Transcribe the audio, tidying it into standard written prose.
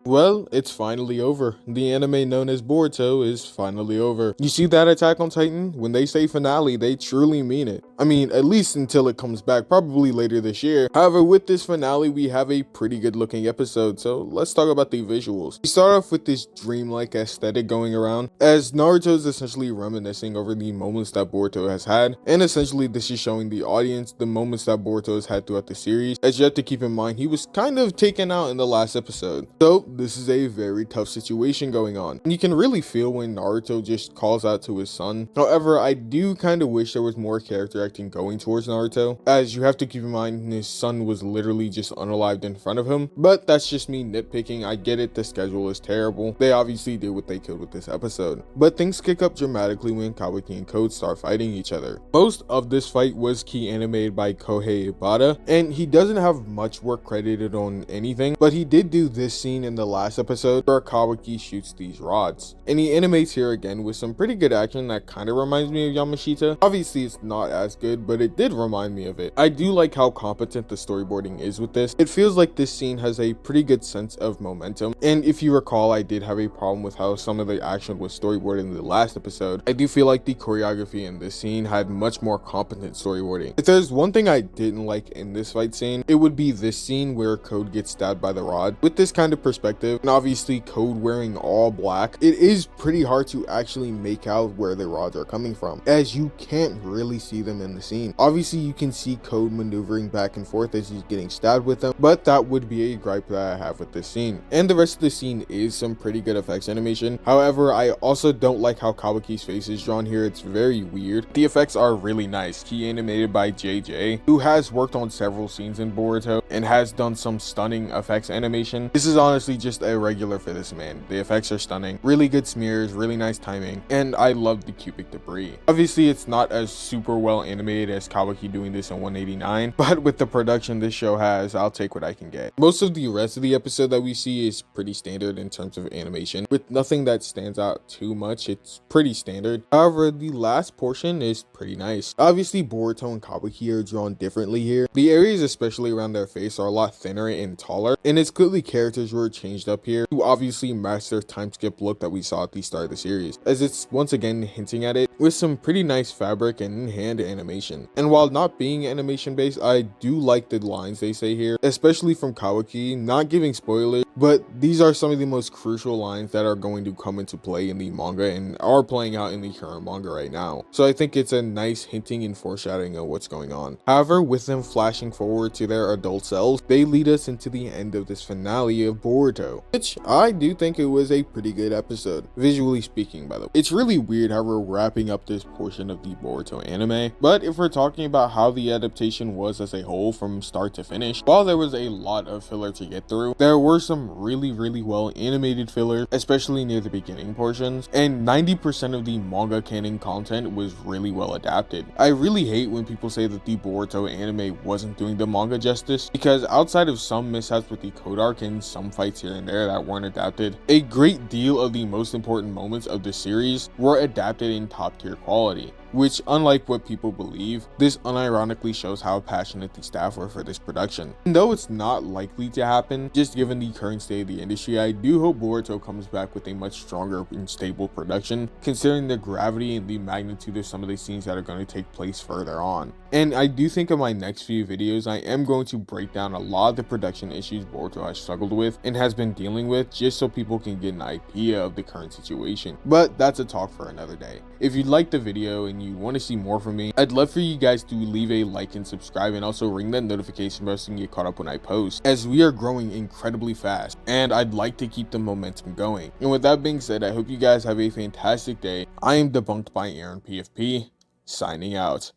Well, it's finally over. The anime known as Boruto is finally over. You see that Attack on Titan? When they say finale, they truly mean it. I mean, at least until it comes back, probably later this year. However, with this finale, we have a pretty good looking episode, so let's talk about the visuals. We start off with this dreamlike aesthetic going around, as Naruto is essentially reminiscing over the moments that Boruto has had, and essentially this is showing the audience the moments that Boruto has had throughout the series, as you have to keep in mind he was kind of taken out in the last episode. So this is a very tough situation going on. And you can really feel when Naruto just calls out to his son. However, I do kind of wish there was more character acting going towards Naruto, as you have to keep in mind his son was literally just unalived in front of him. But that's just me nitpicking. I get it, the schedule is terrible. They obviously did what they could with this episode. But things kick up dramatically when Kawaki and Code start fighting each other. Most of this fight was key animated by Kohei Ibata, and he doesn't have much work credited on anything, but he did do this scene in the last episode where Kawaki shoots these rods. And he animates here again with some pretty good action that kind of reminds me of Yamashita. Obviously it's not as good, but it did remind me of it. I do like how competent the storyboarding is with this. It feels like this scene has a pretty good sense of momentum. And if you recall, I did have a problem with how some of the action was storyboarded in the last episode. I do feel like the choreography in this scene had much more competent storyboarding. If there's one thing I didn't like in this fight scene, it would be this scene where Code gets stabbed by the rod. With this kind of perspective, and obviously Code wearing all black, it is pretty hard to actually make out where the rods are coming from, as you can't really see them in the scene. Obviously you can see Code maneuvering back and forth as he's getting stabbed with them, but that would be a gripe that I have with this scene. And the rest of the scene is some pretty good effects animation. However, I also don't like how Kawaki's face is drawn here. It's very weird. The effects are really nice, key animated by JJ, who has worked on several scenes in Boruto and has done some stunning effects animation. This is honestly just a regular for this man. The effects are stunning, really good smears, really nice timing, and I love the cubic debris. Obviously it's not as super well animated as Kawaki doing this in 189, but with the production this show has, I'll take what I can get. Most of the rest of the episode that we see is pretty standard in terms of animation, with nothing that stands out too much. It's pretty standard. However, the last portion is pretty nice. Obviously Boruto and Kawaki are drawn differently here. The areas especially around their face are a lot thinner and taller, and it's clearly characters were changed up here to obviously match their time skip look that we saw at the start of the series, as it's once again hinting at it with some pretty nice fabric and hand animation. And while not being animation based, I do like the lines they say here, especially from Kawaki. Not giving spoilers, but these are some of the most crucial lines that are going to come into play in the manga and are playing out in the current manga right now. So I think it's a nice hinting and foreshadowing of what's going on. However, with them flashing forward to their adult selves, they lead us into the end of this finale of Boruto, which I do think it was a pretty good episode, visually speaking, by the way. It's really weird how we're wrapping up this portion of the Boruto anime, but if we're talking about how the adaptation was as a whole from start to finish, while there was a lot of filler to get through, there were some really well animated fillers, especially near the beginning portions, and 90% of the manga canon content was really well adapted. I really hate when people say that the Boruto anime wasn't doing the manga justice, because outside of some mishaps with the Code arc and some fights here and there that weren't adapted, a great deal of the most important moments of the series were adapted in top tier quality, which, unlike what people believe, this unironically shows how passionate the staff were for this production. And though it's not likely to happen, just given the current state of the industry, I do hope Boruto comes back with a much stronger and stable production, considering the gravity and the magnitude of some of the scenes that are going to take place further on. And I do think in my next few videos, I am going to break down a lot of the production issues Boruto has struggled with and has been dealing with, just so people can get an idea of the current situation. But that's a talk for another day. If you liked the video and you want to see more from me, I'd love for you guys to leave a like and subscribe, and also ring that notification bell so you can get caught up when I post, as we are growing incredibly fast and I'd like to keep the momentum going. And with that being said, I hope you guys have a fantastic day. I am Debunked by Aaron PFP, signing out.